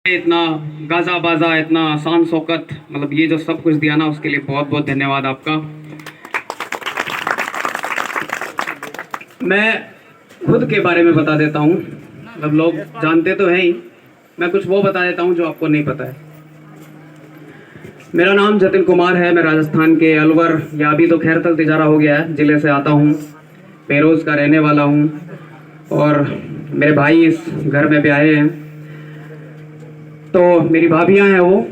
इतना गाजा बाजा, इतना शान शौकत, मतलब ये जो सब कुछ दिया ना, उसके लिए बहुत बहुत धन्यवाद आपका। मैं खुद के बारे में बता देता हूँ, मतलब लोग जानते तो हैं ही, मैं कुछ वो बता देता हूँ जो आपको नहीं पता है। मेरा नाम जतिन कुमार है, मैं राजस्थान के अलवर, या अभी तो खैर तक तिजारा हो गया है, जिले से आता हूँ। पेरोज का रहने वाला हूँ और मेरे भाई इस घर में ब्याहे हैं, तो मेरी भाभियाँ हैं वो।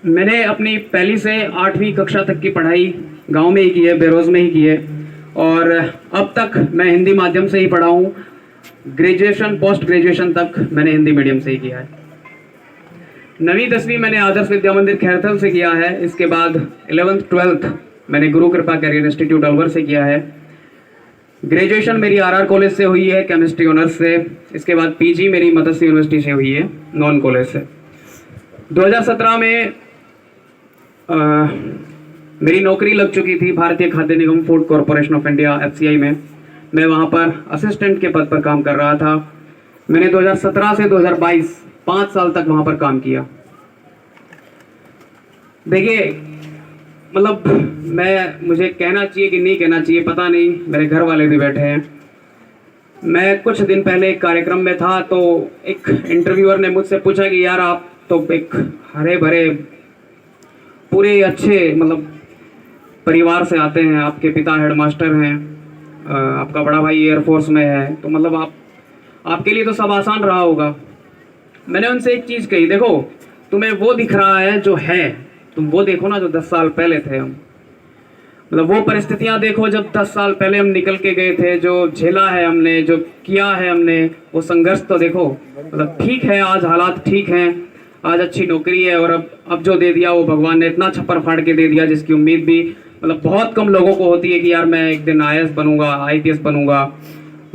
मैंने अपनी पहली से 8वीं कक्षा तक की पढ़ाई गांव में ही की है, बेरोज में ही की है, और अब तक मैं हिंदी माध्यम से ही पढ़ा हूँ। ग्रेजुएशन, पोस्ट ग्रेजुएशन तक मैंने हिंदी मीडियम से ही किया है। 9वीं 10वीं मैंने आदर्श विद्या मंदिर खैरथल से किया है। इसके बाद 11th 12th मैंने गुरु कृपा कैरियर इंस्टीट्यूट अलवर से किया है। ग्रेजुएशन मेरी आरआर कॉलेज से हुई है, केमिस्ट्री ऑनर्स से। इसके बाद पीजी मेरी मत्स्य यूनिवर्सिटी से हुई है, नॉन कॉलेज से। 2017 में मेरी नौकरी लग चुकी थी Bharatiya Khadya Nigam food corporation of India FCI में। मैं वहाँ पर असिस्टेंट के पद पर काम कर रहा था। मैंने 2017 से 2022 5 साल तक वहाँ पर काम किया। देखिए, मतलब मुझे कहना चाहिए कि नहीं कहना चाहिए पता नहीं, मेरे घर वाले भी बैठे हैं। मैं कुछ दिन पहले एक कार्यक्रम में था, तो एक इंटरव्यूअर ने मुझसे पूछा कि यार आप तो एक हरे भरे पूरे अच्छे मतलब परिवार से आते हैं, आपके पिता हेडमास्टर हैं, आपका बड़ा भाई एयरफोर्स में है, तो मतलब आपके लिए तो सब आसान रहा होगा। मैंने उनसे एक चीज़ कही, देखो तुम्हें वो दिख रहा है जो है, तुम वो देखो ना जो 10 साल पहले थे हम। मतलब वो परिस्थितियां देखो जब 10 साल पहले हम निकल के गए थे, जो झेला है हमने, जो किया है हमने, वो संघर्ष तो देखो। मतलब ठीक है, आज हालात ठीक हैं, आज अच्छी नौकरी है, और अब जो दे दिया वो भगवान ने इतना छप्पर फाड़ के दे दिया जिसकी उम्मीद भी मतलब बहुत कम लोगों को होती है कि यार मैं एक दिन आईएएस बनूंगा, आईपीएस बनूंगा।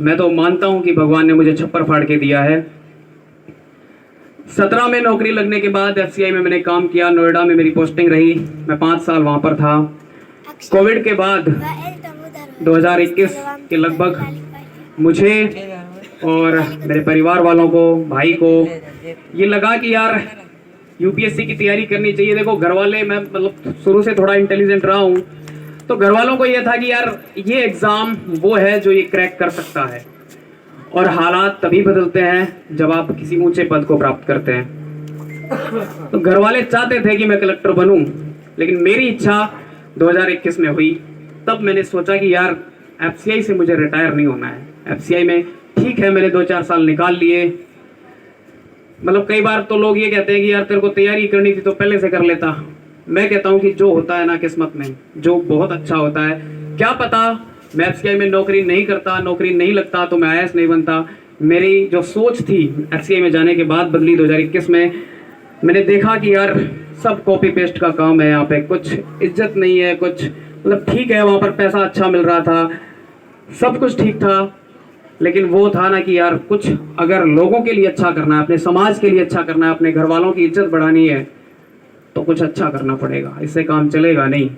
मैं तो मानता हूँ कि भगवान ने मुझे छप्पर फाड़ के दिया है। 17 में नौकरी लगने के बाद एफसीआई में मैंने काम किया, नोएडा में मेरी पोस्टिंग रही, मैं 5 साल वहाँ पर था। कोविड के बाद 2021 के लगभग मुझे और मेरे परिवार वालों को, भाई को ये लगा कि यार यूपीएससी की तैयारी करनी चाहिए। देखो घर वाले, मैं मतलब शुरू से थोड़ा इंटेलिजेंट रहा हूँ, तो घर वालों को ये था कि यार ये एग्ज़ाम वो है जो ये क्रैक कर सकता है, और हालात तभी बदलते हैं जब आप किसी ऊंचे पद को प्राप्त करते हैं। तो घर वाले चाहते थे कि मैं कलेक्टर बनूं, लेकिन मेरी इच्छा 2021 में हुई। तब मैंने सोचा कि यार एफसीआई से मुझे रिटायर नहीं होना है। एफसीआई में ठीक है, मैंने 2-4 साल निकाल लिए। मतलब कई बार तो लोग ये कहते हैं कि यार तेरे को तैयारी करनी थी तो पहले से कर लेता। मैं कहता हूँ कि जो होता है ना किस्मत में, जो बहुत अच्छा होता है, क्या पता मैं एफसीआई में नौकरी नहीं करता, नौकरी नहीं लगता तो मैं आईएएस नहीं बनता। मेरी जो सोच थी एफसीआई में जाने के बाद बदली 2021 में। मैंने देखा कि यार सब कॉपी पेस्ट का काम है, यहाँ पे कुछ इज्जत नहीं है, कुछ मतलब ठीक है वहाँ पर पैसा अच्छा मिल रहा था, सब कुछ ठीक था, लेकिन वो था ना कि यार कुछ अगर लोगों के लिए अच्छा करना है, अपने समाज के लिए अच्छा करना है, अपने घर वालों की इज्जत बढ़ानी है, तो कुछ अच्छा करना पड़ेगा, इससे काम चलेगा नहीं।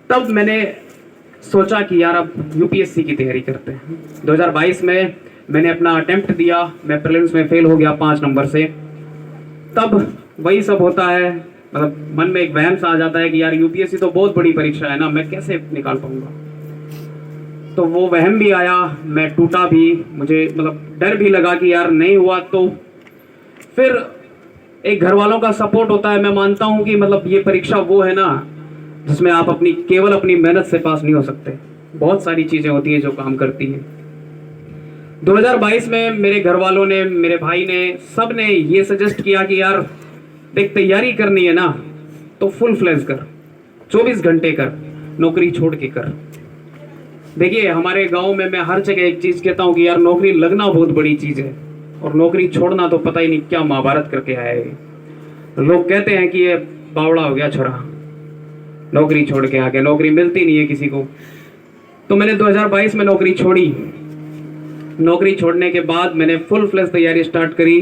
तब मैंने सोचा कि यार अब यूपीएससी की तैयारी करते हैं। 2022 में मैंने अपना अटेम्प्ट दिया, मैं प्रीलिम्स में फेल हो गया 5 नंबर से। तब वही सब होता है, मतलब मन में एक वहम सा आ जाता है कि यार यूपीएससी तो बहुत बड़ी परीक्षा है ना, मैं कैसे निकाल पाऊंगा। तो वो वहम भी आया, मैं टूटा भी, मुझे मतलब डर भी लगा कि यार नहीं हुआ तो फिर एक घर वालों का सपोर्ट होता है। मैं मानता हूँ कि मतलब ये परीक्षा वो है ना जिसमें आप केवल अपनी मेहनत से पास नहीं हो सकते, बहुत सारी चीजें होती है जो काम करती है। 2022 में मेरे घर वालों ने, मेरे भाई ने, सब ने ये सजेस्ट किया कि यार देख तैयारी करनी है ना तो फुल फ्लेज कर, 24 घंटे कर, नौकरी छोड़ के कर। देखिए हमारे गांव में मैं हर जगह एक चीज कहता हूँ कि यार नौकरी लगना बहुत बड़ी चीज है, और नौकरी छोड़ना तो पता ही नहीं क्या महाभारत करके आया है। लोग कहते हैं कि ये बावड़ा हो गया छोरा, नौकरी छोड़ के आ गया, नौकरी मिलती नहीं है किसी को। तो मैंने 2022 में नौकरी छोड़ी। नौकरी छोड़ने के बाद मैंने फुल फ्लेज तैयारी स्टार्ट करी।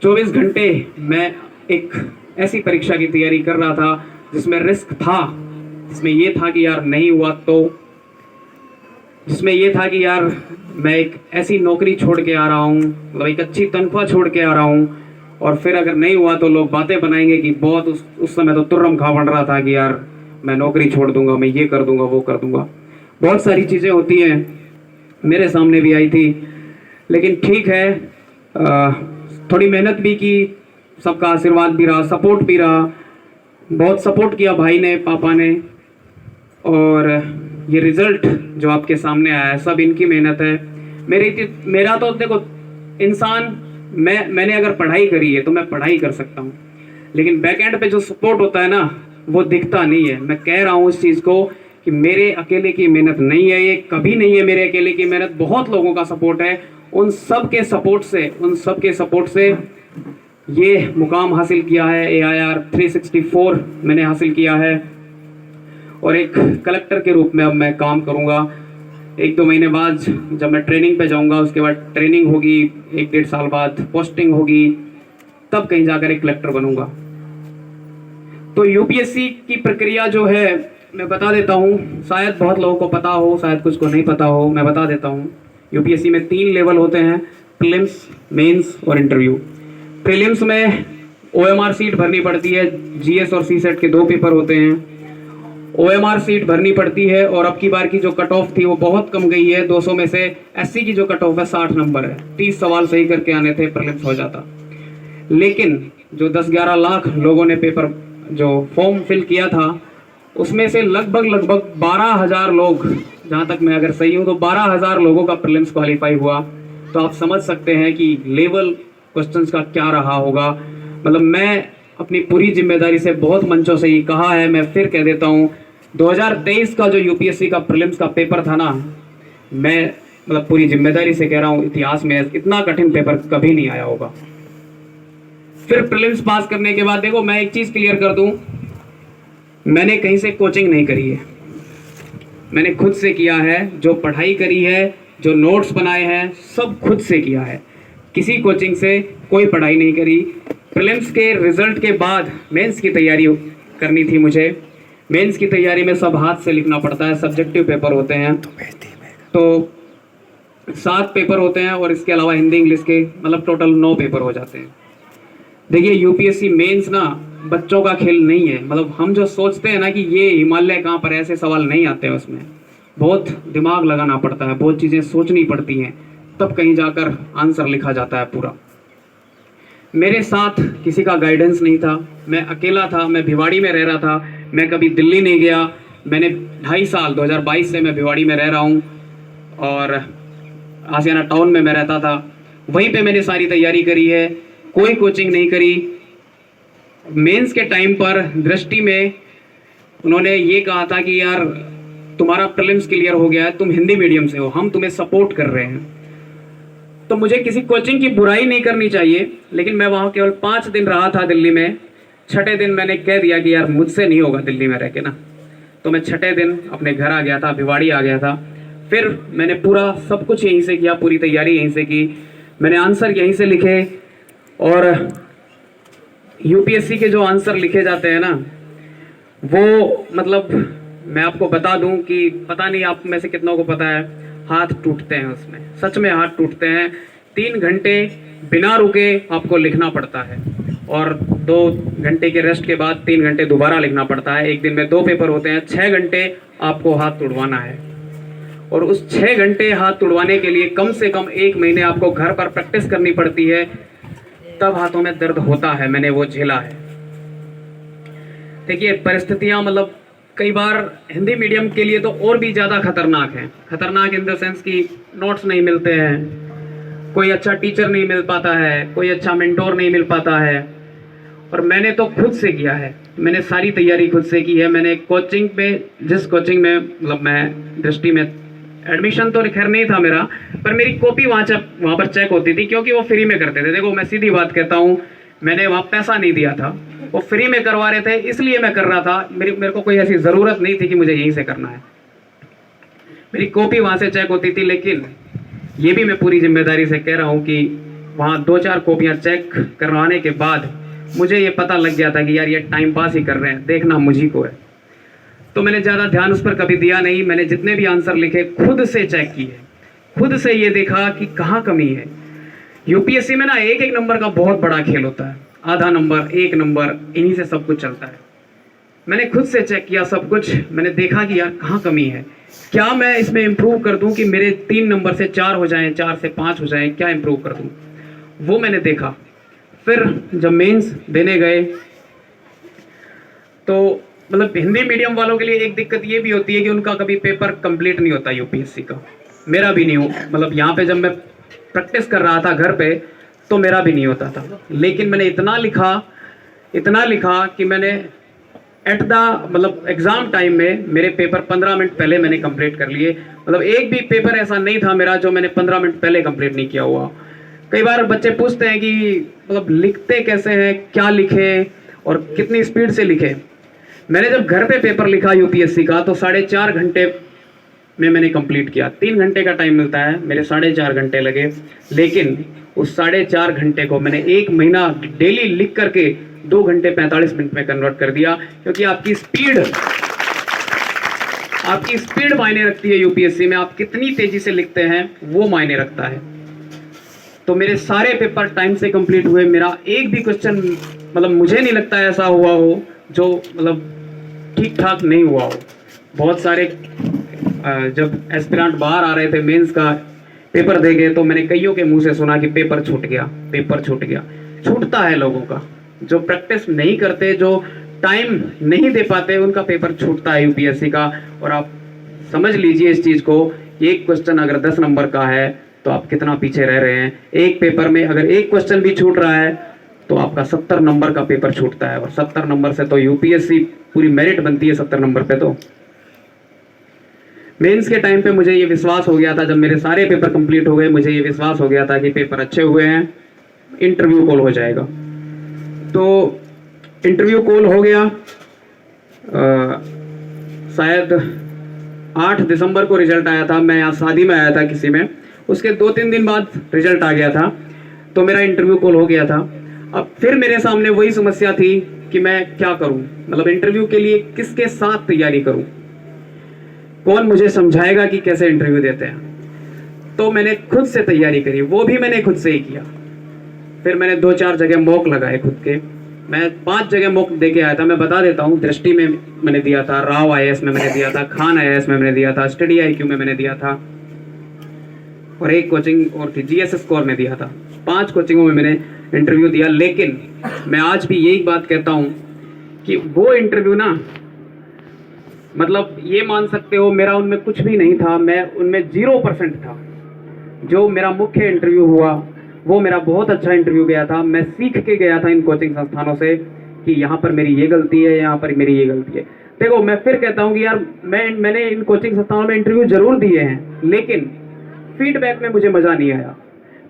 24 घंटे मैं एक ऐसी परीक्षा की तैयारी कर रहा था जिसमें रिस्क था, जिसमें ये था कि यार नहीं हुआ तो जिसमें ये था कि यार मैं एक ऐसी नौकरी छोड़ के आ रहा हूँ, मतलब एक अच्छी तनख्वाह छोड़ के आ रहा हूँ, और फिर अगर नहीं हुआ तो लोग बातें बनाएंगे कि बहुत उस समय तो तुर्रम खा बन रहा था कि यार मैं नौकरी छोड़ दूंगा, मैं ये कर दूंगा, वो कर दूंगा। बहुत सारी चीज़ें होती हैं, मेरे सामने भी आई थी, लेकिन ठीक है, थोड़ी मेहनत भी की, सबका आशीर्वाद भी रहा, सपोर्ट भी रहा, बहुत सपोर्ट किया भाई ने, पापा ने, और ये रिजल्ट जो आपके सामने आया है सब इनकी मेहनत है। मेरा तो देखो, इंसान मैंने अगर पढ़ाई करी है तो मैं पढ़ाई कर सकता हूँ, लेकिन बैक एंड पे जो सपोर्ट होता है ना वो दिखता नहीं है। मैं कह रहा हूँ इस चीज़ को कि मेरे अकेले की मेहनत नहीं है, ये कभी नहीं है मेरे अकेले की मेहनत, बहुत लोगों का सपोर्ट है। उन सब के सपोर्ट से ये मुकाम हासिल किया है। AIR 364 मैंने हासिल किया है, और एक कलेक्टर के रूप में अब मैं काम करूँगा। 1-2 महीने बाद जब मैं ट्रेनिंग पे जाऊँगा, उसके बाद ट्रेनिंग होगी, 1-1.5 साल बाद पोस्टिंग होगी, तब कहीं जाकर एक कलेक्टर बनूँगा। तो यूपीएससी की प्रक्रिया जो है मैं बता देता हूँ, शायद बहुत लोगों को पता हो, शायद कुछ को नहीं पता हो, मैं बता देता हूँ। यूपीएससी में 3 लेवल होते हैं, प्रीलिम्स, मेंस और इंटरव्यू। प्रीलिम्स में OMR सीट भरनी पड़ती है, GS और CSET के 2 पेपर होते हैं। OMR सीट भरनी पड़ती है, और अब की बार की जो कट ऑफ थी वो बहुत कम गई है, 200 में से SC की जो कट ऑफ है 60 नंबर है, 30 सवाल सही करके आने थे, प्रीलिम्स हो जाता। लेकिन जो 10-11 लाख लोगों ने पेपर जो फॉर्म फिल किया था, उसमें से लगभग 12,000 लोग, जहाँ तक मैं अगर सही हूँ तो 12,000 लोगों का प्रीलिम्स क्वालिफाई हुआ। तो आप समझ सकते हैं कि लेवल क्वेश्चंस का क्या रहा होगा। मतलब मैं अपनी पूरी जिम्मेदारी से बहुत मंचों से ये कहा है, मैं फिर कह देता हूँ, 2023 का जो यूपीएससी का प्रीलिम्स का पेपर था ना, मैं मतलब पूरी जिम्मेदारी से कह रहा हूँ, इतिहास में इतना कठिन पेपर कभी नहीं आया होगा। फिर प्रीलिम्स पास करने के बाद देखो, मैं एक चीज़ क्लियर कर दूं, मैंने कहीं से कोचिंग नहीं करी है, मैंने खुद से किया है। जो पढ़ाई करी है, जो नोट्स बनाए हैं, सब खुद से किया है, किसी कोचिंग से कोई पढ़ाई नहीं करी। प्रीलिम्स के रिजल्ट के बाद मेंस की तैयारी करनी थी मुझे। मेंस की तैयारी में सब हाथ से लिखना पड़ता है, सब्जेक्टिव पेपर होते हैं, तो 7 पेपर होते हैं, और इसके अलावा हिंदी इंग्लिश के मतलब टोटल 9 पेपर हो जाते हैं। देखिए, यूपीएससी मेंस ना बच्चों का खेल नहीं है। मतलब हम जो सोचते हैं ना कि ये हिमालय कहाँ पर, ऐसे सवाल नहीं आते हैं। उसमें बहुत दिमाग लगाना पड़ता है, बहुत चीज़ें सोचनी पड़ती हैं, तब कहीं जाकर आंसर लिखा जाता है पूरा। मेरे साथ किसी का गाइडेंस नहीं था, मैं अकेला था, मैं भिवाड़ी में रह रहा था, मैं कभी दिल्ली नहीं गया। मैंने 2.5 साल 2022 से मैं भिवाड़ी में रह रहा हूँ, और आसियाना टाउन में मैं रहता था, वहीं पे मैंने सारी तैयारी करी है, कोई कोचिंग नहीं करी। मेंस के टाइम पर दृष्टि में उन्होंने ये कहा था कि यार तुम्हारा प्रीलिम्स क्लियर हो गया है, तुम हिंदी मीडियम से हो, हम तुम्हें सपोर्ट कर रहे हैं। तो मुझे किसी कोचिंग की बुराई नहीं करनी चाहिए, लेकिन मैं वहाँ केवल 5 दिन रहा था दिल्ली में। 6ठे दिन मैंने कह दिया कि यार मुझसे नहीं होगा दिल्ली में रह के ना, तो मैं 6ठे दिन अपने घर आ गया था, भिवाड़ी आ गया था। फिर मैंने पूरा सब कुछ यहीं से किया, पूरी तैयारी यहीं से की, मैंने आंसर यहीं से लिखे। और यूपीएससी के जो आंसर लिखे जाते हैं ना, वो मतलब मैं आपको बता दूं कि पता नहीं आप में से कितनों को पता है, हाथ टूटते हैं उसमें, सच में हाथ टूटते हैं। 3 घंटे बिना रुके आपको लिखना पड़ता है, और 2 घंटे के रेस्ट के बाद 3 घंटे दोबारा लिखना पड़ता है। एक दिन में 2 पेपर होते हैं, 6 घंटे आपको हाथ तुड़वाना है, और उस 6 घंटे हाथ तुड़वाने के लिए कम से कम 1 महीने आपको घर पर प्रैक्टिस करनी पड़ती है, तब हाथों में दर्द होता है। मैंने वो झेला है। देखिए, परिस्थितियां मतलब कई बार हिंदी मीडियम के लिए तो और भी ज़्यादा खतरनाक है। खतरनाक इन द सेंस कि नोट्स नहीं मिलते हैं, कोई अच्छा टीचर नहीं मिल पाता है, कोई अच्छा मेंटोर नहीं मिल पाता है। और मैंने तो खुद से किया है, मैंने सारी तैयारी खुद से की है। मैंने कोचिंग में, जिस कोचिंग में मतलब मैं दृष्टि में, एडमिशन तो खैर नहीं था मेरा, पर मेरी कॉपी वहाँ पर चेक होती थी, क्योंकि वो फ्री में करते थे। देखो, मैं सीधी बात कहता हूँ, मैंने वहाँ पैसा नहीं दिया था, वो फ्री में करवा रहे थे, इसलिए मैं कर रहा था। मेरे को कोई ऐसी ज़रूरत नहीं थी कि मुझे यहीं से करना है। मेरी कॉपी वहाँ से चेक होती थी, लेकिन ये भी मैं पूरी जिम्मेदारी से कह रहा हूँ कि वहाँ 2-4 कॉपियाँ चेक करवाने के बाद मुझे ये पता लग गया था कि यार ये टाइम पास ही कर रहे हैं, देखना मुझी को है। तो मैंने ज़्यादा ध्यान उस पर कभी दिया नहीं। मैंने जितने भी आंसर लिखे खुद से चेक किए, खुद से ये देखा कि कहाँ कमी है। यूपीएससी में ना एक एक नंबर का बहुत बड़ा खेल होता है, आधा नंबर, एक नंबर, इन्हीं से सब कुछ चलता है। मैंने खुद से चेक किया सब कुछ, मैंने देखा कि यार कहाँ कमी है, क्या मैं इसमें इम्प्रूव कर दूं कि मेरे 3 नंबर से 4 हो जाएं, 4 से 5 हो जाएं, क्या इम्प्रूव कर दूं, वो मैंने देखा। फिर जब मेंस देने गए तो मतलब हिंदी मीडियम वालों के लिए एक दिक्कत ये भी होती है कि उनका कभी पेपर कंप्लीट नहीं होता यूपीएससी का। मेरा भी नहीं हो, मतलब यहाँ पे जब मैं प्रैक्टिस कर रहा था घर पे तो मेरा भी नहीं होता था। लेकिन मैंने इतना लिखा कि मैंने एट द मतलब एग्ज़ाम टाइम में मेरे पेपर 15 मिनट पहले मैंने कंप्लीट कर लिए। मतलब एक भी पेपर ऐसा नहीं था मेरा जो मैंने 15 मिनट पहले कंप्लीट नहीं किया हुआ। कई बार बच्चे पूछते हैं कि मतलब लिखते कैसे हैं, क्या लिखें और कितनी स्पीड से लिखें। मैंने जब घर पे पेपर लिखा यूपीएससी का तो 4.5 घंटे में मैंने कंप्लीट किया। 3 घंटे का टाइम मिलता है, मेरे 4.5 घंटे लगे। लेकिन उस 4.5 घंटे को मैंने 1 महीना डेली लिख करके 2 घंटे 45 मिनट में कन्वर्ट कर दिया। क्योंकि आपकी स्पीड मायने रखती है यूपीएससी में, आप कितनी तेजी से लिखते हैं वो मायने रखता है। तो मेरे सारे पेपर टाइम से कंप्लीट हुए। मेरा एक भी क्वेश्चन मतलब मुझे नहीं लगता ऐसा हुआ हो जो मतलब ठीक ठाक नहीं हुआ हो। बहुत सारे जब एस्पिरेंट बाहर आ रहे थे मेंस का पेपर दे गए तो मैंने कईयों के मुंह से सुना कि पेपर छूट गया। छूटता है लोगों का, जो प्रैक्टिस नहीं करते, जो टाइम नहीं दे पाते, उनका पेपर छूटता है यूपीएससी का। और आप समझ लीजिए इस चीज़ को, एक क्वेश्चन अगर 10 नंबर का है तो आप कितना पीछे रह रहे हैं। एक पेपर में अगर एक क्वेश्चन भी छूट रहा है तो आपका 70 नंबर का पेपर छूटता है। और 70 नंबर से तो यूपीएससी पूरी मेरिट बनती है 70 नंबर पे। तो मेंस के टाइम पे मुझे ये विश्वास हो गया था, जब मेरे सारे पेपर कंप्लीट हो गए मुझे ये विश्वास हो गया था कि पेपर अच्छे हुए हैं, इंटरव्यू कॉल हो जाएगा। तो इंटरव्यू कॉल हो गया। शायद 8 दिसंबर को रिजल्ट आया था। मैं यहाँ शादी में आया था किसी में, उसके 2-3 दिन बाद रिजल्ट आ गया था। तो मेरा इंटरव्यू कॉल हो गया था। अब फिर मेरे सामने वही समस्या थी कि मैं क्या करूं, मतलब इंटरव्यू के लिए किसके साथ तैयारी करूं, कौन मुझे समझाएगा कि कैसे इंटरव्यू देते हैं। तो मैंने खुद से तैयारी करी, वो भी मैंने खुद से ही किया। फिर मैंने 2-4 जगह मॉक लगाए खुद के। मैं 5 जगह मॉक दे के आया था। मैं बता देता हूँ, दृष्टि में मैंने दिया था, राव आईएएस में मैंने दिया था, खान आईएएस में मैंने दिया था, स्टडी IQ में मैंने दिया था, और एक कोचिंग और थी GS स्कोर में दिया था। 5 कोचिंगों में मैंने इंटरव्यू दिया। लेकिन मैं आज भी यही बात कहता हूँ कि वो इंटरव्यू ना, मतलब ये मान सकते हो मेरा उनमें कुछ भी नहीं था, मैं उनमें 0% था। जो मेरा मुख्य इंटरव्यू हुआ वो मेरा बहुत अच्छा इंटरव्यू गया था। मैं सीख के गया था इन कोचिंग संस्थानों से कि यहाँ पर मेरी ये गलती है, यहाँ पर मेरी ये गलती है। देखो मैं फिर कहता हूँ कि यार मैंने इन कोचिंग संस्थानों में इंटरव्यू जरूर दिए हैं, लेकिन फीडबैक में मुझे मज़ा नहीं आया।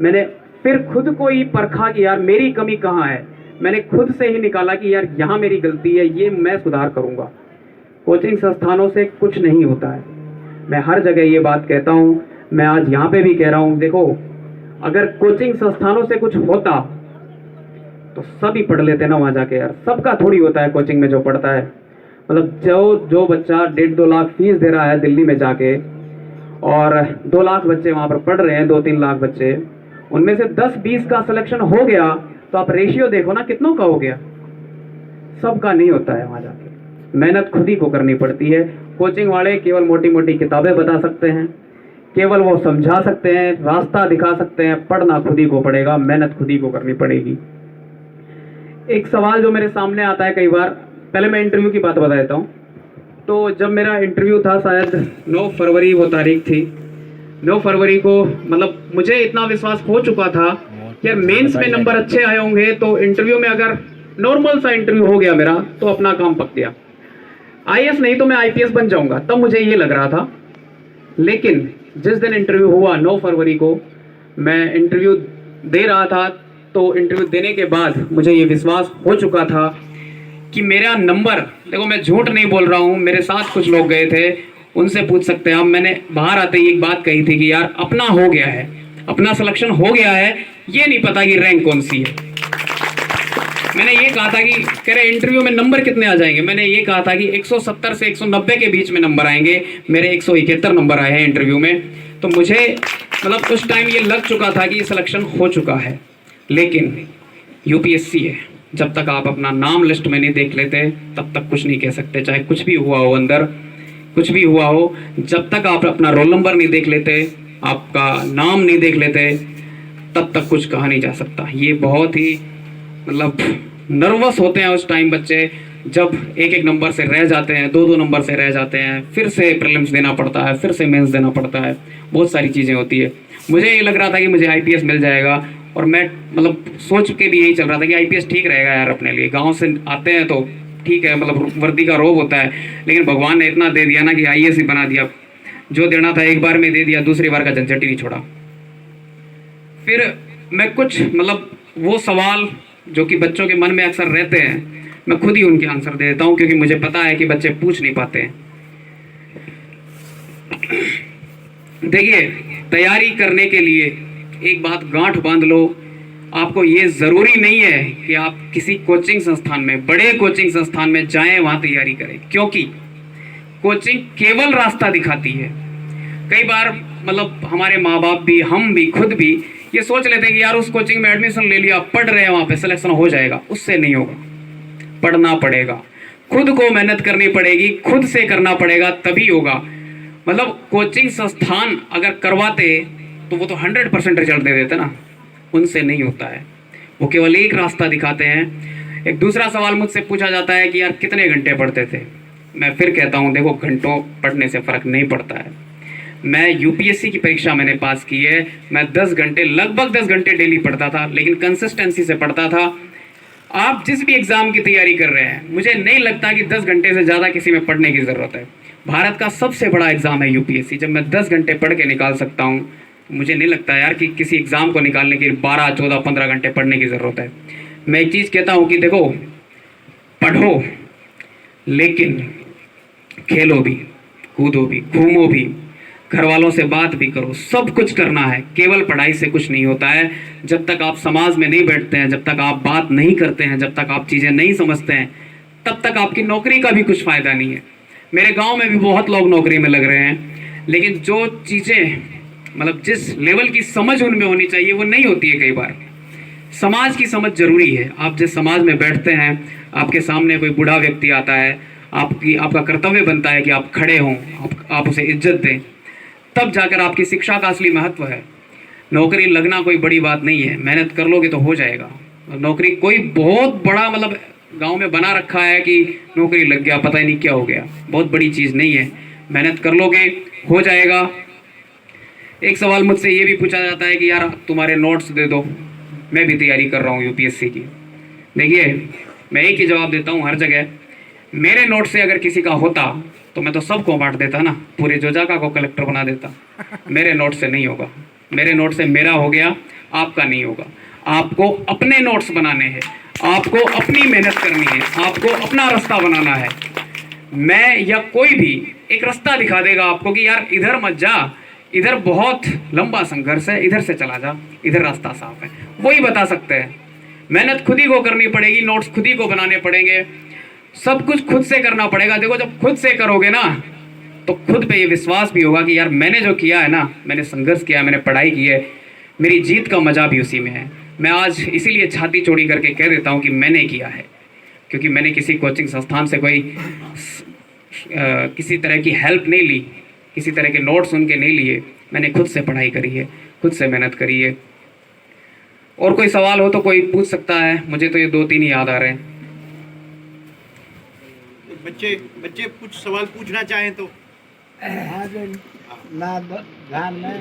मैंने फिर खुद को ही परखा कि यार मेरी कमी कहाँ है। मैंने खुद से ही निकाला कि यार यहाँ मेरी गलती है, ये मैं सुधार करूँगा। कोचिंग संस्थानों से कुछ नहीं होता है, मैं हर जगह ये बात कहता हूँ, मैं आज यहाँ पे भी कह रहा हूँ। देखो अगर कोचिंग संस्थानों से कुछ होता तो सब ही पढ़ लेते ना वहाँ जाके। यार सबका थोड़ी होता है कोचिंग में जो पढ़ता है। मतलब जो बच्चा 1.5-2 लाख फीस दे रहा है दिल्ली में जाके, और 2 लाख बच्चे वहाँ पर पढ़ रहे हैं, 2-3 लाख बच्चे, उनमें से 10-20 का सिलेक्शन हो गया तो आप रेशियो देखो ना कितनों का हो गया। सबका नहीं होता है वहाँ जाके, मेहनत खुद ही को करनी पड़ती है। कोचिंग वाले केवल मोटी मोटी किताबें बता सकते हैं, केवल वो समझा सकते हैं, रास्ता दिखा सकते हैं, पढ़ना खुद ही को पड़ेगा, मेहनत खुद ही को करनी पड़ेगी। एक सवाल जो मेरे सामने आता है कई बार, पहले मैं इंटरव्यू की बात बता देता हूँ। तो जब मेरा इंटरव्यू था, शायद 9 फरवरी वो तारीख थी, 9 फरवरी को मतलब मुझे इतना विश्वास हो चुका था कि यार मेंस में नंबर अच्छे आए होंगे तो इंटरव्यू में अगर नॉर्मल सा इंटरव्यू हो गया मेरा तो अपना काम पक गया। IAS नहीं तो मैं IPS बन जाऊंगा, तब मुझे ये लग रहा था। लेकिन जिस दिन इंटरव्यू हुआ 9 फरवरी को, मैं इंटरव्यू दे रहा था, तो इंटरव्यू देने के बाद मुझे ये विश्वास हो चुका था कि मेरा नंबर, देखो मैं झूठ नहीं बोल रहा हूँ, मेरे साथ कुछ लोग गए थे, उनसे पूछ सकते हैं आप। मैंने बाहर आते ही एक बात कही थी कि यार अपना हो गया है, अपना सिलेक्शन हो गया है, ये नहीं पता कि रैंक कौन सी है। मैंने ये कहा था कि कह रहे इंटरव्यू में नंबर कितने आ जाएंगे, मैंने ये कहा था कि 170 से 190 के बीच में नंबर आएंगे। मेरे 171 नंबर आए हैं इंटरव्यू में। तो मुझे मतलब उस टाइम ये लग चुका था कि सिलेक्शन हो चुका है। लेकिन यूपीएससी है, जब तक आप अपना नाम लिस्ट में नहीं देख लेते तब तक कुछ नहीं कह सकते, चाहे कुछ भी हुआ हो अंदर, कुछ भी हुआ हो। जब तक आप अपना रोल नंबर नहीं देख लेते, आपका नाम नहीं देख लेते, तब तक कुछ कहा नहीं जा सकता। ये बहुत ही मतलब नर्वस होते हैं उस टाइम बच्चे, जब एक एक नंबर से रह जाते हैं, दो दो नंबर से रह जाते हैं, फिर से प्रीलिम्स देना पड़ता है, फिर से मेंस देना पड़ता है, बहुत सारी चीज़ें होती है। मुझे ये लग रहा था कि मुझे आईपीएस मिल जाएगा, और मैं मतलब सोच के भी यही चल रहा था कि आईपीएस ठीक रहेगा यार अपने लिए। गाँव से आते हैं तो ठीक है, मतलब वर्दी का रोब होता है, लेकिन भगवान ने इतना दे दिया ना कि आईएएस ही बना दिया। जो देना था एक बार में दे दिया, दूसरी बार का झंझट ही नहीं छोड़ा। फिर मैं कुछ मतलब वो सवाल जो कि बच्चों के मन में अक्सर रहते हैं, मैं खुद ही उनके आंसर दे देता हूँ, क्योंकि मुझे पता है कि बच्चे पूछ नहीं पाते हैं। देखिए, तैयारी करने के लिए एक बात गांठ बांध लो, आपको ये ज़रूरी नहीं है कि आप किसी कोचिंग संस्थान में, बड़े कोचिंग संस्थान में जाएं, वहाँ तैयारी करें, क्योंकि कोचिंग केवल रास्ता दिखाती है। कई बार मतलब हमारे माँ बाप भी, हम भी, खुद भी ये सोच लेते हैं कि यार उस कोचिंग में एडमिशन ले लिया, पढ़ रहे हैं, वहाँ पे सिलेक्शन हो जाएगा। उससे नहीं होगा, पढ़ना पड़ेगा, खुद को मेहनत करनी पड़ेगी, खुद से करना पड़ेगा, तभी होगा। मतलब कोचिंग संस्थान अगर करवाते तो वो तो 100% रिजल्ट दे देते ना, उनसे नहीं होता है। वो केवल एक रास्ता दिखाते हैं। एक दूसरा सवाल मुझसे पूछा जाता है कि यार कितने घंटे पढ़ते थे। मैं फिर कहता हूँ, देखो घंटों पढ़ने से फ़र्क नहीं पड़ता है। मैं यूपीएससी की परीक्षा मैंने पास की है, मैं 10 घंटे, लगभग 10 घंटे डेली पढ़ता था, लेकिन कंसिस्टेंसी से पढ़ता था। आप जिस भी एग्ज़ाम की तैयारी कर रहे हैं, मुझे नहीं लगता कि 10 घंटे से ज़्यादा किसी में पढ़ने की ज़रूरत है। भारत का सबसे बड़ा एग्ज़ाम है यूपीएससी। जब मैं 10 घंटे पढ़ के निकाल सकता हूँ, मुझे नहीं लगता यार कि किसी एग्ज़ाम को निकालने के लिए 12, 14, 15 घंटे पढ़ने की ज़रूरत है। मैं एक चीज़ कहता हूँ कि देखो, पढ़ो लेकिन खेलो भी, कूदो भी, घूमो भी, घर वालों से बात भी करो, सब कुछ करना है। केवल पढ़ाई से कुछ नहीं होता है। जब तक आप समाज में नहीं बैठते हैं, जब तक आप बात नहीं करते हैं, जब तक आप चीज़ें नहीं समझते हैं, तब तक आपकी नौकरी का भी कुछ फ़ायदा नहीं है। मेरे गांव में भी बहुत लोग नौकरी में लग रहे हैं, लेकिन जो चीज़ें मतलब जिस लेवल की समझ उनमें होनी चाहिए वो नहीं होती है। कई बार समाज की समझ जरूरी है। आप जिस समाज में बैठते हैं, आपके सामने कोई बूढ़ा व्यक्ति आता है, आपका कर्तव्य बनता है कि आप खड़े हों, आप उसे इज्जत दें, तब जाकर आपकी शिक्षा का असली महत्व है। नौकरी लगना कोई बड़ी बात नहीं है, मेहनत कर लोगे तो हो जाएगा। नौकरी कोई बहुत बड़ा मतलब गांव में बना रखा है कि नौकरी लग गया, पता ही नहीं क्या हो गया, बहुत बड़ी चीज़ नहीं है। मेहनत कर लोगे हो जाएगा। एक सवाल मुझसे ये भी पूछा जाता है कि यार तुम्हारे नोट्स दे दो, मैं भी तैयारी कर रहा हूँ यूपीएससी की। देखिए, मैं एक ही जवाब देता हूँ हर जगह, मेरे नोट से अगर किसी का होता तो मैं तो सबको बांट देता ना, पूरे जोजाका को कलेक्टर बना देता। मेरे नोट से नहीं होगा, मेरे नोट से मेरा हो गया, आपका नहीं होगा। आपको अपने नोट्स बनाने हैं, आपको अपनी मेहनत करनी है, आपको अपना रास्ता बनाना है। मैं या कोई भी एक रास्ता दिखा देगा आपको कि यार इधर मत जा, इधर बहुत लंबा संघर्ष है, इधर से चला जा, इधर रास्ता साफ है, वही बता सकते हैं। मेहनत खुद ही को करनी पड़ेगी, नोट्स खुद ही को बनाने पड़ेंगे, सब कुछ खुद से करना पड़ेगा। देखो, जब खुद से करोगे ना तो खुद पे ये विश्वास भी होगा कि यार मैंने जो किया है ना, मैंने संघर्ष किया है, मैंने पढ़ाई की है, मेरी जीत का मजा भी उसी में है। मैं आज इसीलिए छाती चौड़ी करके कह देता हूँ कि मैंने किया है, क्योंकि मैंने किसी कोचिंग संस्थान से कोई किसी तरह की हेल्प नहीं ली, किसी तरह के नोट्स सुन के नहीं लिए। मैंने खुद से पढ़ाई करी है, खुद से मेहनत करी है। और कोई सवाल हो तो कोई पूछ सकता है, मुझे तो ये 2-3 ही याद आ रहे हैं। बच्चे कुछ सवाल पूछना चाहें तो। हाँ, जो ना ध्यान में